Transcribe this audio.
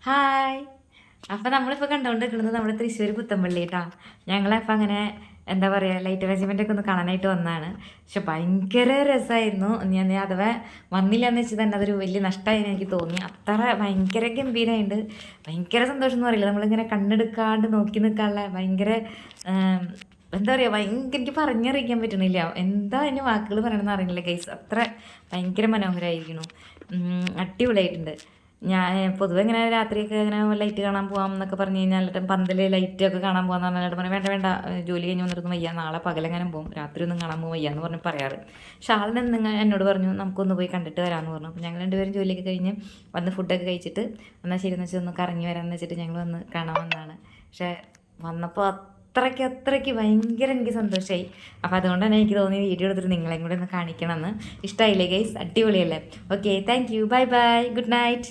Hi. അപ്പം നമ്മളിപ്പോൾ കണ്ടുകൊണ്ടിരിക്കുന്നത് നമ്മുടെ തൃശ്ശൂർ പുത്തമ്പള്ളി കേട്ടോ. ഞങ്ങളപ്പോൾ അങ്ങനെ എന്താ പറയുക ലൈറ്റ് അറേഞ്ച്മെൻ്റ് ഒക്കെ ഒന്ന് കാണാനായിട്ട് വന്നതാണ്. പക്ഷെ ഭയങ്കര രസമായിരുന്നു. ഞാൻ അഥവാ വന്നില്ല എന്ന് വെച്ചാൽ തന്നെ അതൊരു വലിയ നഷ്ടമായി എനിക്ക് തോന്നി. അത്ര ഭയങ്കര ഗംഭീരമായിട്ട് ഭയങ്കര സന്തോഷം എന്ന് പറയില്ല, നമ്മളിങ്ങനെ കണ്ണെടുക്കാണ്ട് നോക്കി നിൽക്കാനുള്ള ഭയങ്കര എന്താ പറയുക, ഭയങ്കര എനിക്ക് പറഞ്ഞറിയിക്കാൻ പറ്റണില്ല. എന്താ അതിന് വാക്കുകൾ പറയണമെന്ന് അറിയില്ല ഗൈസ്. അത്ര ഭയങ്കര മനോഹരമായിരിക്കുന്നു. അടിപൊളിയായിട്ടുണ്ട്. ഞാൻ പൊതുവെ ഇങ്ങനെ രാത്രിയൊക്കെ ഇങ്ങനെ ലൈറ്റ് കാണാൻ പോകാം എന്നൊക്കെ പറഞ്ഞു കഴിഞ്ഞാൽ പന്തൽ ലൈറ്റൊക്കെ കാണാൻ പോകാമെന്ന് പറഞ്ഞാൽ പറഞ്ഞു വേണ്ട വേണ്ട, ജോലി കഴിഞ്ഞ് വന്നിട്ടൊന്നും വയ്യ, നാളെ പകലെങ്ങാനും പോകും, രാത്രി ഒന്നും കാണാൻ പോകും വയ്യ എന്ന് പറഞ്ഞ് പറയാറ്. പക്ഷെ ആളിനെ എന്നോട് പറഞ്ഞു നമുക്കൊന്ന് പോയി കണ്ടിട്ട് വരാമെന്ന് പറഞ്ഞു. അപ്പോൾ ഞങ്ങൾ രണ്ടുപേരും ജോലിയൊക്കെ കഴിഞ്ഞ് വന്ന് ഫുഡൊക്കെ കഴിച്ചിട്ട് എന്നാൽ ശരി എന്ന് വെച്ചാൽ ഒന്ന് കറങ്ങി വരാമെന്ന് വെച്ചിട്ട് ഞങ്ങൾ വന്ന് കാണാൻ വന്നതാണ്. പക്ഷേ വന്നപ്പോൾ അത്രയ്ക്ക് ഭയങ്കര എനിക്ക് സന്തോഷമായി. അപ്പോൾ അതുകൊണ്ട് തന്നെ എനിക്ക് തോന്നി വീഡിയോ എടുത്തിട്ട് നിങ്ങളെയും കൂടെ ഒന്ന് കാണിക്കണമെന്ന്. ഇഷ്ടമായില്ലേ ഗൈസ്? അടിപൊളിയല്ലേ? Okay, thank you, bye bye, good night.